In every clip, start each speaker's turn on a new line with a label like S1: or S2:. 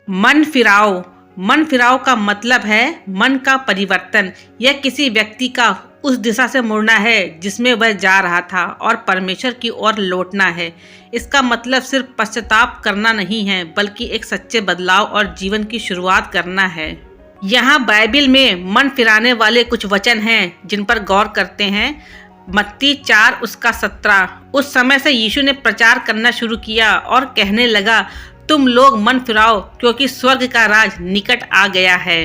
S1: मन फिराओ। मन फिराओ का मतलब है मन का परिवर्तन। यह किसी व्यक्ति का उस दिशा से मुड़ना है जिसमें वह जा रहा था और परमेश्वर की ओर लौटना है। इसका मतलब सिर्फ पश्चाताप करना नहीं है, बल्कि एक सच्चे बदलाव और जीवन की शुरुआत करना है। यहाँ बाइबिल में मन फिराने वाले कुछ वचन हैं जिन पर गौर करते हैं। मत्ती 4 उसका 17। उस समय से यीशु ने प्रचार करना शुरू किया और कहने लगा, तुम लोग मन फिराओ क्योंकि स्वर्ग का राज निकट आ गया है।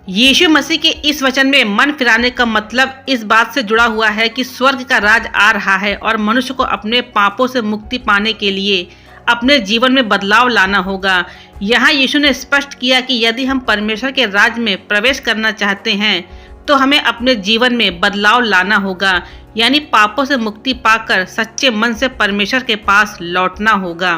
S1: यीशु मसीह के इस वचन में मन फिराने का मतलब इस बात से जुड़ा हुआ है कि स्वर्ग का राज आ रहा है और मनुष्य को अपने पापों से मुक्ति पाने के लिए अपने जीवन में बदलाव लाना होगा। यहाँ यीशु ने स्पष्ट किया कि यदि हम परमेश्वर के राज में प्रवेश करना चाहते हैं तो हमें अपने जीवन में बदलाव लाना होगा, यानी पापों से मुक्ति पाकर सच्चे मन से परमेश्वर के पास लौटना होगा।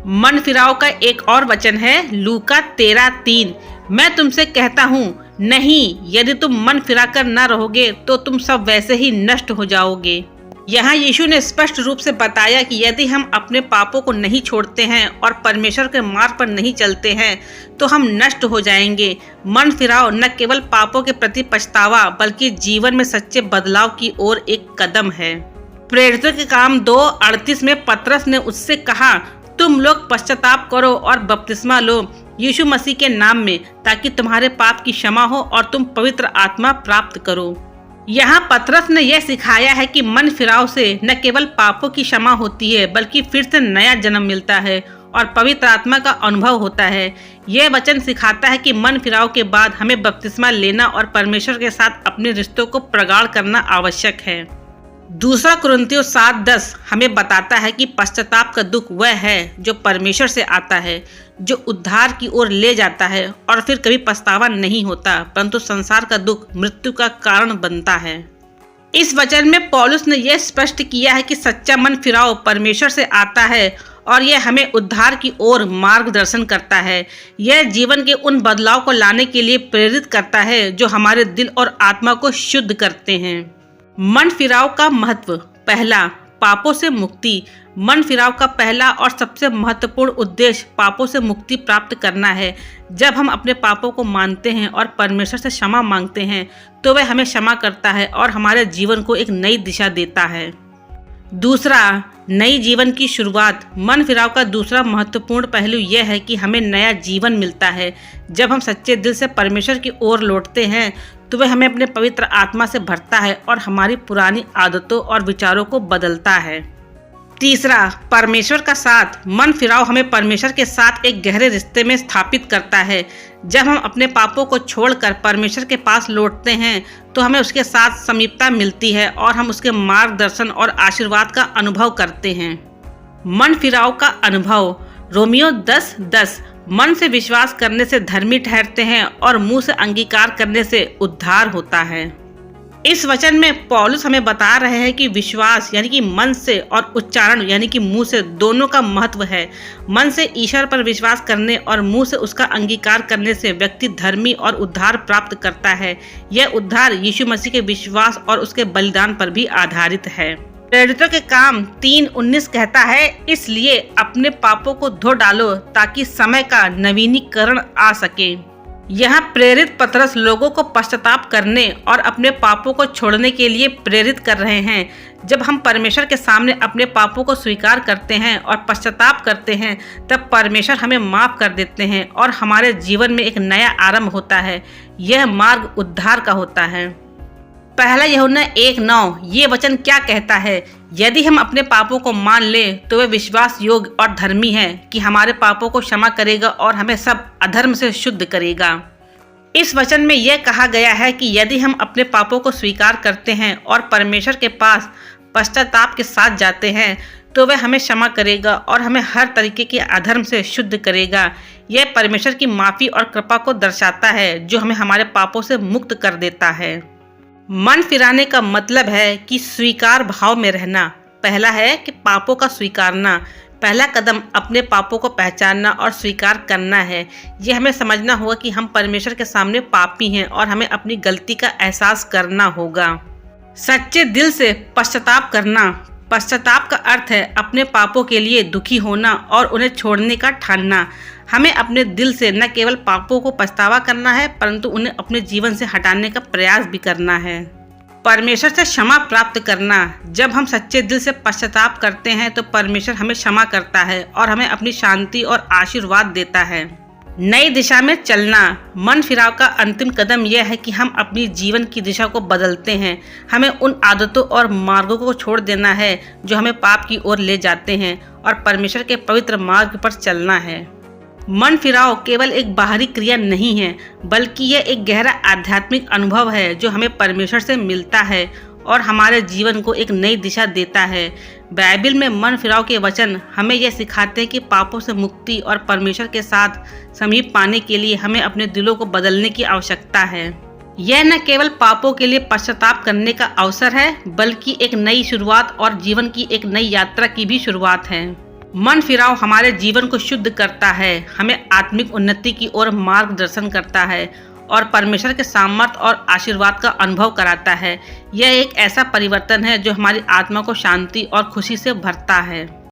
S1: मन फिराओ का एक और वचन है लूका 13:3। मैं तुमसे कहता हूँ, नहीं, यदि तुम मन फिराकर न रहोगे तो तुम सब वैसे ही नष्ट हो जाओगे। यहाँ यीशु ने स्पष्ट रूप से बताया कि यदि हम अपने पापों को नहीं छोड़ते हैं और परमेश्वर के मार्ग पर नहीं चलते हैं तो हम नष्ट हो जाएंगे। मन फिराओ न केवल पापों के प्रति पछतावा बल्कि जीवन में सच्चे बदलाव की ओर एक कदम है। प्रेरितों के काम 2:38 में पतरस ने उससे कहा, तुम लोग पश्चाताप करो और बपतिस्मा लो यीशु मसीह के नाम में, ताकि तुम्हारे पाप की क्षमा हो और तुम पवित्र आत्मा प्राप्त करो। यहाँ पतरस ने यह सिखाया है कि मन फिराव से न केवल पापों की क्षमा होती है बल्कि फिर से नया जन्म मिलता है और पवित्र आत्मा का अनुभव होता है। यह वचन सिखाता है कि मन फिराव के बाद हमें बपतिस्मा लेना और परमेश्वर के साथ अपने रिश्तों को प्रगाढ़ करना आवश्यक है। दूसरा कुरिन्थियों 7:10 हमें बताता है कि पश्चाताप का दुख वह है जो परमेश्वर से आता है, जो उद्धार की ओर ले जाता है और फिर कभी पछतावा नहीं होता, परंतु संसार का दुख मृत्यु का कारण बनता है। इस वचन में पौलुस ने यह स्पष्ट किया है कि सच्चा मन फिराव परमेश्वर से आता है और यह हमें उद्धार की ओर मार्गदर्शन करता है। यह जीवन के उन बदलाव को लाने के लिए प्रेरित करता है जो हमारे दिल और आत्मा को शुद्ध करते हैं। मन फिराव का महत्व। पहला, पापों से मुक्ति। मन फिराव का पहला और सबसे महत्वपूर्ण उद्देश्य पापों से मुक्ति प्राप्त करना है। जब हम अपने पापों को मानते हैं और परमेश्वर से क्षमा मांगते हैं तो वह हमें क्षमा करता है और हमारे जीवन को एक नई दिशा देता है। दूसरा, नई जीवन की शुरुआत। मन फिराव का दूसरा महत्वपूर्ण पहलू यह है कि हमें नया जीवन मिलता है। जब हम सच्चे दिल से परमेश्वर की ओर लौटते हैं तो वह हमें अपने पवित्र आत्मा से भरता है और हमारी पुरानी आदतों और विचारों को बदलता है। तीसरा, परमेश्वर का साथ। मन फिराव हमें परमेश्वर के साथ एक गहरे रिश्ते में स्थापित करता है। जब हम अपने पापों को छोड़कर परमेश्वर के पास लौटते हैं तो हमें उसके साथ समीपता मिलती है और हम उसके मार्गदर्शन और आशीर्वाद का अनुभव करते हैं। मन फिराव का अनुभव। रोमियो 10:10 मन से विश्वास करने से धर्मी ठहरते हैं और मुंह से अंगीकार करने से उद्धार होता है। इस वचन में पौलुस हमें बता रहे हैं कि विश्वास यानी कि मन से और उच्चारण यानी कि मुंह से दोनों का महत्व है। मन से ईश्वर पर विश्वास करने और मुंह से उसका अंगीकार करने से व्यक्ति धर्मी और उद्धार प्राप्त करता है। यह उद्धार यीशु मसीह के विश्वास और उसके बलिदान पर भी आधारित है। प्रेरितों के काम 3:19 कहता है, इसलिए अपने पापों को धो डालो ताकि समय का नवीनीकरण आ सके। यहाँ प्रेरित पतरस लोगों को पश्चाताप करने और अपने पापों को छोड़ने के लिए प्रेरित कर रहे हैं। जब हम परमेश्वर के सामने अपने पापों को स्वीकार करते हैं और पश्चाताप करते हैं तब परमेश्वर हमें माफ कर देते हैं और हमारे जीवन में एक नया आरंभ होता है। यह मार्ग उद्धार का होता है। पहला यूहन्ना 1:9 ये वचन क्या कहता है, यदि हम अपने पापों को मान लें तो वह विश्वास योग्य और धर्मी है कि हमारे पापों को क्षमा करेगा और हमें सब अधर्म से शुद्ध करेगा। इस वचन में यह कहा गया है कि यदि हम अपने पापों को स्वीकार करते हैं और परमेश्वर के पास पश्चाताप के साथ जाते हैं तो वह हमें क्षमा करेगा और हमें हर तरीके के अधर्म से शुद्ध करेगा। यह परमेश्वर की माफ़ी और कृपा को दर्शाता है जो हमें हमारे पापों से मुक्त कर देता है। मन फिराने का मतलब है कि स्वीकार भाव में रहना। पहला है कि पापों का स्वीकारना। पहला कदम अपने पापों को पहचानना और स्वीकार करना है। ये हमें समझना होगा कि हम परमेश्वर के सामने पापी हैं और हमें अपनी गलती का एहसास करना होगा। सच्चे दिल से पश्चाताप करना। पश्चाताप का अर्थ है अपने पापों के लिए दुखी होना और उन्हें छोड़ने का ठानना। हमें अपने दिल से न केवल पापों को पछतावा करना है, परंतु उन्हें अपने जीवन से हटाने का प्रयास भी करना है। परमेश्वर से क्षमा प्राप्त करना। जब हम सच्चे दिल से पश्चाताप करते हैं तो परमेश्वर हमें क्षमा करता है और हमें अपनी शांति और आशीर्वाद देता है। नई दिशा में चलना। मन फिराव का अंतिम कदम यह है कि हम अपनी जीवन की दिशा को बदलते हैं। हमें उन आदतों और मार्गों को छोड़ देना है जो हमें पाप की ओर ले जाते हैं और परमेश्वर के पवित्र मार्ग पर चलना है। मन फिराव केवल एक बाहरी क्रिया नहीं है, बल्कि यह एक गहरा आध्यात्मिक अनुभव है जो हमें परमेश्वर से मिलता है और हमारे जीवन को एक नई दिशा देता है। बाइबल में मन फिराव के वचन हमें यह सिखाते हैं कि पापों से मुक्ति और परमेश्वर के साथ समीप पाने के लिए हमें अपने दिलों को बदलने की आवश्यकता है। यह न केवल पापों के लिए पश्चाताप करने का अवसर है, बल्कि एक नई शुरुआत और जीवन की एक नई यात्रा की भी शुरुआत है। मन फिराव हमारे जीवन को शुद्ध करता है, हमें आत्मिक उन्नति की ओर मार्गदर्शन करता है और परमेश्वर के सामर्थ्य और आशीर्वाद का अनुभव कराता है। यह एक ऐसा परिवर्तन है जो हमारी आत्मा को शांति और खुशी से भरता है।